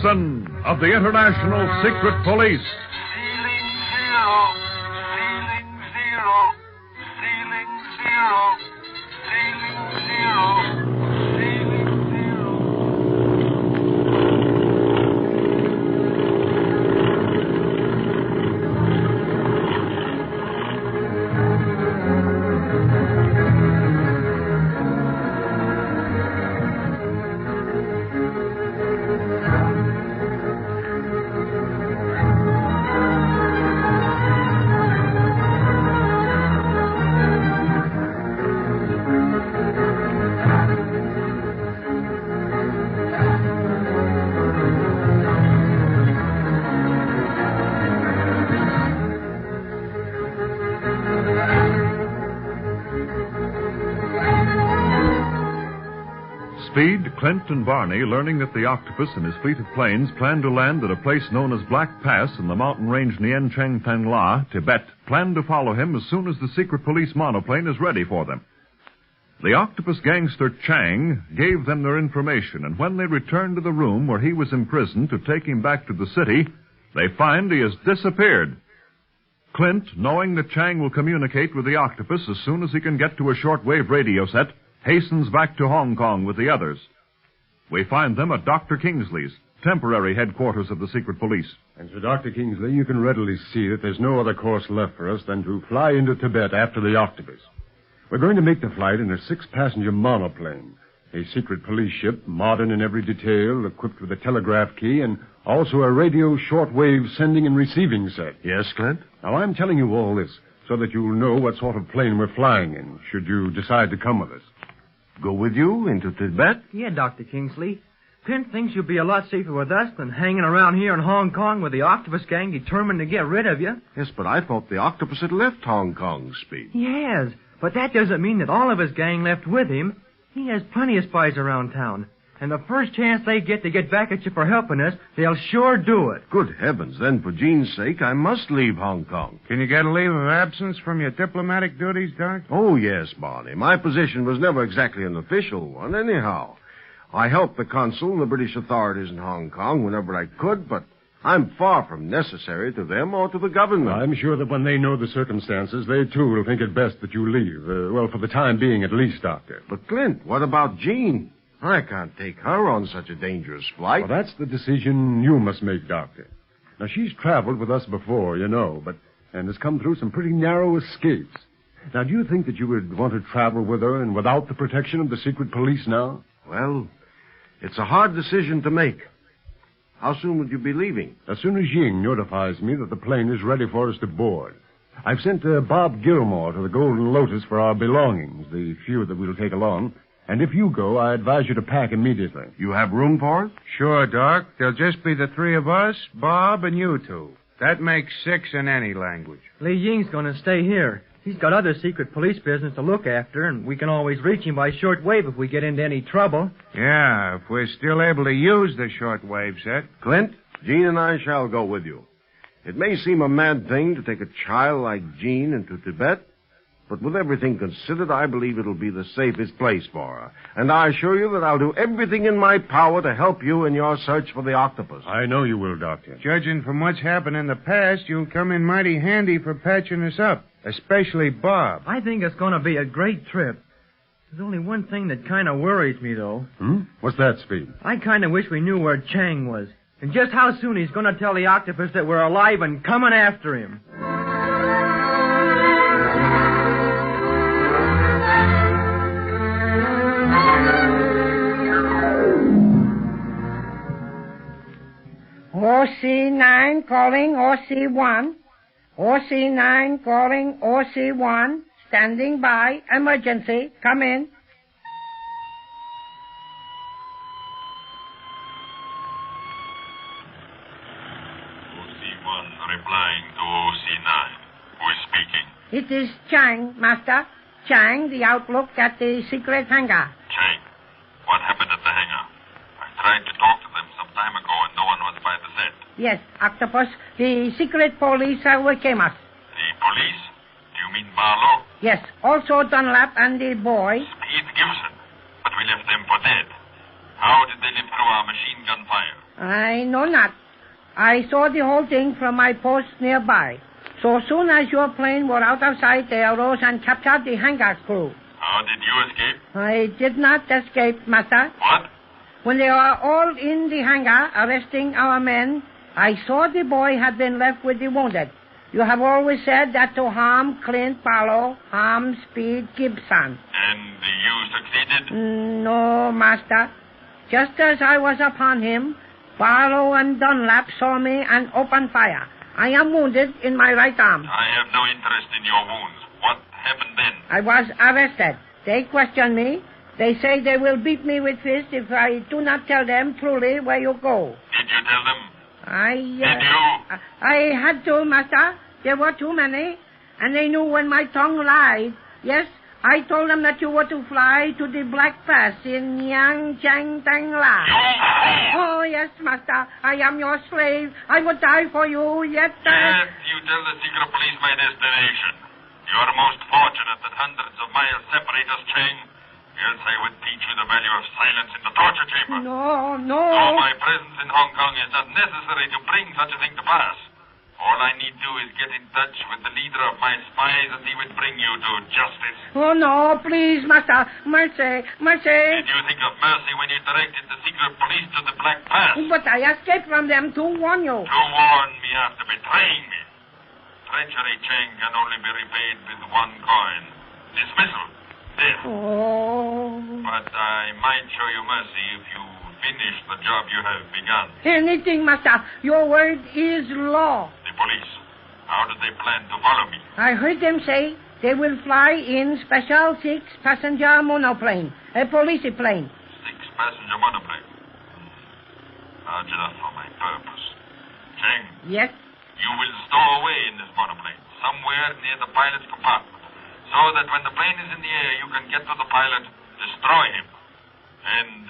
Gibson of the International Secret Police. Ceiling zero, ceiling zero, ceiling zero, ceiling zero, ceiling zero. Speed, Clint, and Barney, learning that the Octopus and his fleet of planes plan to land at a place known as Black Pass in the mountain range Nien Cheng Teng La, Tibet, plan to follow him as soon as the secret police monoplane is ready for them. The Octopus gangster Chang gave them their information, and when they returned to the room where he was imprisoned to take him back to the city, they find he has disappeared. Clint, knowing that Chang will communicate with the Octopus as soon as he can get to a shortwave radio set, hastens back to Hong Kong with the others. We find them at Dr. Kingsley's, temporary headquarters of the secret police. And so, Dr. Kingsley, you can readily see that there's no other course left for us than to fly into Tibet after the Octopus. We're going to make the flight in a 6-passenger monoplane, a secret police ship, modern in every detail, equipped with a telegraph key, and also a radio shortwave sending and receiving set. Yes, Clint? Now, I'm telling you all this so that you'll know what sort of plane we're flying in, should you decide to come with us. Go with you into Tibet? Yeah, Dr. Kingsley. Clint thinks you'll be a lot safer with us than hanging around here in Hong Kong with the Octopus gang determined to get rid of you. Yes, but I thought the Octopus had left Hong Kong, Speed. Yes, but that doesn't mean that all of his gang left with him. He has plenty of spies around town. And the first chance they get to get back at you for helping us, they'll sure do it. Good heavens, then for Jean's sake, I must leave Hong Kong. Can you get a leave of absence from your diplomatic duties, Doc? Oh, yes, Barney. My position was never exactly an official one, anyhow. I helped the consul and the British authorities in Hong Kong whenever I could, but I'm far from necessary to them or to the government. I'm sure that when they know the circumstances, they, too, will think it best that you leave. Well, for the time being, at least, Doctor. But, Clint, what about Jean? I can't take her on such a dangerous flight. Well, that's the decision you must make, Doctor. Now, she's traveled with us before, you know, and has come through some pretty narrow escapes. Now, do you think that you would want to travel with her and without the protection of the secret police now? Well, it's a hard decision to make. How soon would you be leaving? As soon as Ying notifies me that the plane is ready for us to board. I've sent Bob Gilmore to the Golden Lotus for our belongings, the few that we'll take along. And if you go, I advise you to pack immediately. You have room for it? Sure, Doc. There'll just be the three of us, Bob, and you two. That makes 6 in any language. Li Ying's going to stay here. He's got other secret police business to look after, and we can always reach him by shortwave if we get into any trouble. Yeah, if we're still able to use the shortwave set. Clint, Jean and I shall go with you. It may seem a mad thing to take a child like Jean into Tibet, but with everything considered, I believe it'll be the safest place for her. And I assure you that I'll do everything in my power to help you in your search for the Octopus. I know you will, Doctor. Judging from what's happened in the past, you'll come in mighty handy for patching us up, especially Bob. I think it's going to be a great trip. There's only one thing that kind of worries me, though. What's that, Speed? I kind of wish we knew where Chang was, and just how soon he's going to tell the Octopus that we're alive and coming after him. OC9 calling OC1. OC9 calling OC1. Standing by. Emergency. Come in. OC1 replying to OC9. Who is speaking? It is Chang, Master. Chang, the outlook at the secret hangar. Chang, what happened at the hangar? I tried to talk to them some time ago and no one was by the set. Yes, Octopus. The secret police overcame us. The police? Do you mean Barlow? Yes, also Dunlap and the boy. Speed Gibson. But we left them for dead. How did they live through our machine gun fire? I know not. I saw the whole thing from my post nearby. So soon as your plane were out of sight, they arose and captured the hangar crew. How did you escape? I did not escape, master. What? When they were all in the hangar arresting our men, I saw the boy had been left with the wounded. You have always said that to harm Clint Barlow, harm Speed Gibson. And you succeeded? No, master. Just as I was upon him, Barlow and Dunlap saw me and opened fire. I am wounded in my right arm. I have no interest in your wounds. What happened then? I was arrested. They questioned me. They say they will beat me with fists if I do not tell them truly where you go. Did you tell them? Did you? I had to, master. There were too many. And they knew when my tongue lied. Yes, I told them that you were to fly to the Black Pass in Yangchang-Tang-La. Oh, yes, master. I am your slave. I would die for you, yet... Yes, you tell the secret police my destination. You are most fortunate that hundreds of miles separate us, Chang. Else I would teach you the value of silence in the torture chamber. No. So my presence in Hong Kong is not necessary to bring such a thing to pass. All I need do is get in touch with the leader of my spies, and he would bring you to justice. Oh, no, please, master. Mercy. Did you think of mercy when you directed the secret police to the Black Pass? But I escaped from them to warn you. To warn me after betraying me. Treachery, Cheng, can only be repaid with one coin. Dismissal. Death. Oh. But I might show you mercy if you finish the job you have begun. Anything, master. Your word is law. The police. How do they plan to follow me? I heard them say they will fly in special 6-passenger monoplane. A police plane. 6-passenger monoplane. Large enough for my purpose. Cheng. Yes? You will stow away in this monoplane, somewhere near the pilot's compartment, so that when the plane is in the air, you can get to the pilot, destroy him, and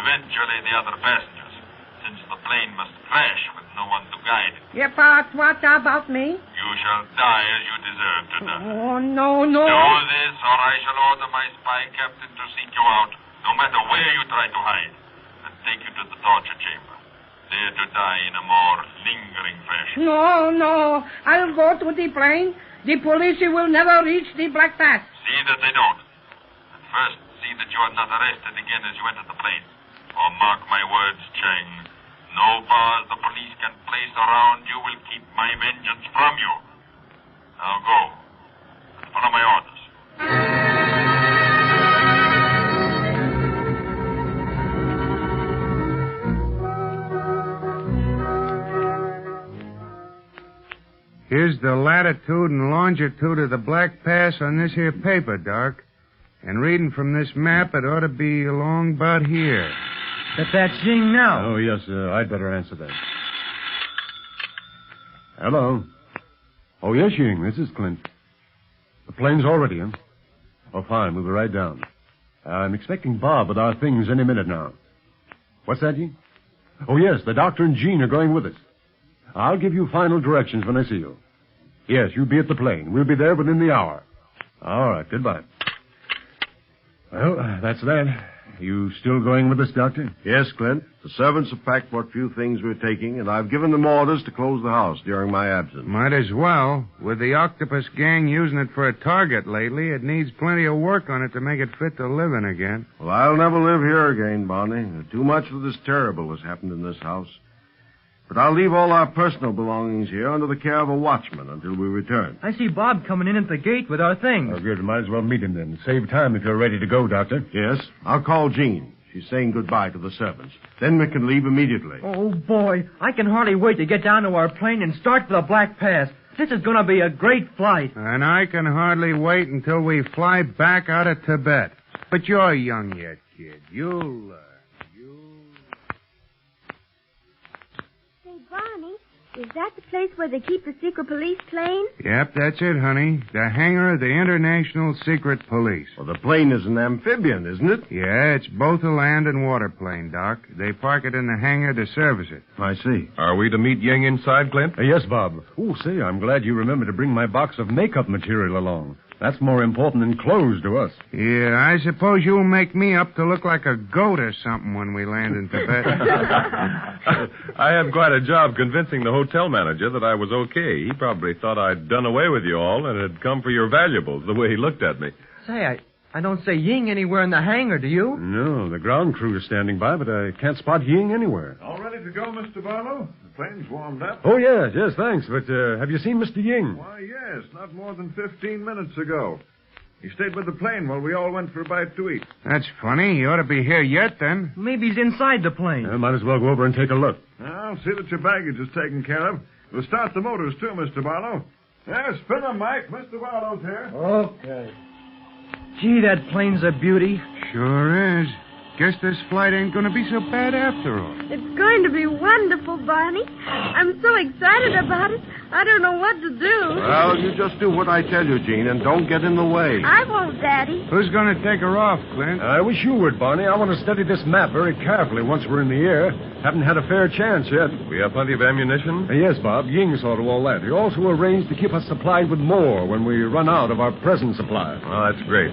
eventually the other passengers, since the plane must crash with no one to guide it. Yeah, but what about me? You shall die as you deserve to die. Oh, no. Do this, or I shall order my spy captain to seek you out, no matter where you try to hide, and take you to the torture chamber. There to die in a more lingering fashion. No. I'll go to the plane. The police will never reach the Black Pass. See that they don't. And first, see that you are not arrested again as you enter the plane. Or mark my words, Cheng. No bars the police can place around you will keep my vengeance from you. Now go. And follow my orders. Here's the latitude and longitude of the Black Pass on this here paper, Doc. And reading from this map, it ought to be along about here. But that's Jing now. Oh, yes, I'd better answer that. Hello. Oh, yes, Ying, this is Clint. The plane's all ready, huh? Oh, fine, we'll be right down. I'm expecting Bob with our things any minute now. What's that, Ying? Oh, yes, the doctor and Jean are going with us. I'll give you final directions when I see you. Yes, you be at the plane. We'll be there within the hour. All right, goodbye. Well, that's that. You still going with us, Doctor? Yes, Clint. The servants have packed what few things we're taking, and I've given them orders to close the house during my absence. Might as well. With the Octopus gang using it for a target lately, it needs plenty of work on it to make it fit to live in again. Well, I'll never live here again, Barney. Too much of this terrible has happened in this house. But I'll leave all our personal belongings here under the care of a watchman until we return. I see Bob coming in at the gate with our things. Oh, good. Might as well meet him then. Save time if you're ready to go, Doctor. Yes, I'll call Jean. She's saying goodbye to the servants. Then we can leave immediately. Oh, boy. I can hardly wait to get down to our plane and start for the Black Pass. This is going to be a great flight. And I can hardly wait until we fly back out of Tibet. But you're young yet, kid. You'll learn. Say, Barney, is that the place where they keep the secret police plane? Yep, that's it, honey. The hangar of the International Secret Police. Well, the plane is an amphibian, isn't it? Yeah, it's both a land and water plane, Doc. They park it in the hangar to service it. I see. Are we to meet Ying inside, Clint? Yes, Bob. Oh, say, I'm glad you remembered to bring my box of makeup material along. That's more important than clothes to us. Yeah, I suppose you'll make me up to look like a goat or something when we land in Tibet. I had quite a job convincing the hotel manager that I was okay. He probably thought I'd done away with you all and had come for your valuables, the way he looked at me. Say, I don't see Ying anywhere in the hangar, do you? No, the ground crew is standing by, but I can't spot Ying anywhere. All ready to go, Mr. Barlow? The plane's warmed up. Oh, yes, thanks. But have you seen Mr. Ying? Why, yes, not more than 15 minutes ago. He stayed with the plane while we all went for a bite to eat. That's funny. He ought to be here yet, then. Maybe he's inside the plane. Might as well go over and take a look. I'll see that your baggage is taken care of. We'll start the motors, too, Mr. Barlow. Yeah, spin them, Mike. Mr. Barlow's here. Okay. Gee, that plane's a beauty. Sure is. Guess this flight ain't going to be so bad after all. It's going to be wonderful, Barney. I'm so excited about it, I don't know what to do. Well, you just do what I tell you, Gene, and don't get in the way. I won't, Daddy. Who's going to take her off, Clint? I wish you would, Barney. I want to study this map very carefully once we're in the air. Haven't had a fair chance yet. We have plenty of ammunition? Yes, Bob. Ying saw to all that. He also arranged to keep us supplied with more when we run out of our present supply. Oh, that's great.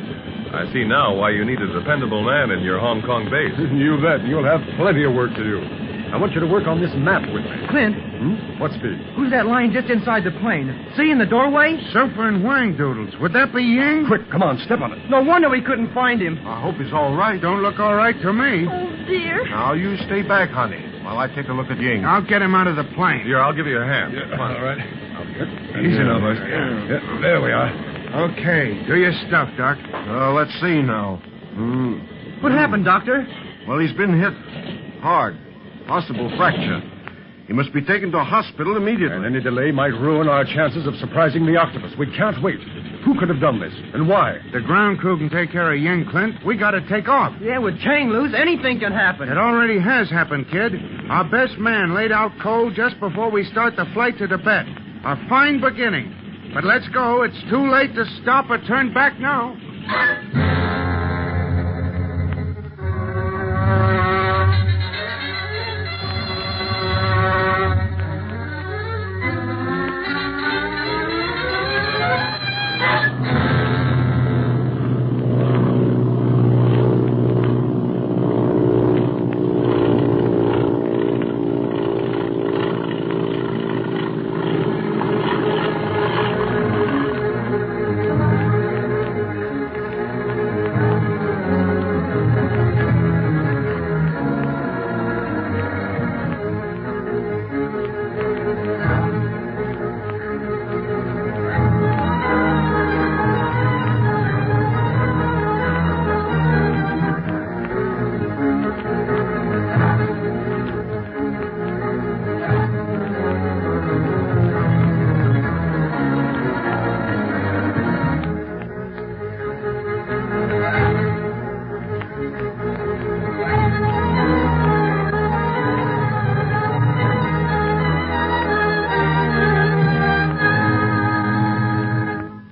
I see now why you need a dependable man in your Hong Kong base. You bet. You'll have plenty of work to do. I want you to work on this map with me. Clint, What's Speed? who's that lying just inside the plane? See, in the doorway? Surfer and Wang Doodles. Would that be Ying? Quick, come on, step on it. No wonder we couldn't find him. I hope he's all right. Don't look all right to me. Oh, dear. Now, you stay back, honey, while I take a look at Ying. I'll get him out of the plane. Here, I'll give you a hand. Yeah, Come on. all right. Easy now, boys. Yeah, there we are. Okay, do your stuff, Doc. Let's see now. What happened, Doctor? Well, he's been hit hard. Possible fracture. He must be taken to a hospital immediately. And any delay might ruin our chances of surprising the Octopus. We can't wait. Who could have done this, and why? The ground crew can take care of Ying, Clint. We got to take off. Yeah, with Chang loose, anything can happen. It already has happened, kid. Our best man laid out cold just before we start the flight to Tibet. A fine beginning. But let's go. It's too late to stop or turn back now.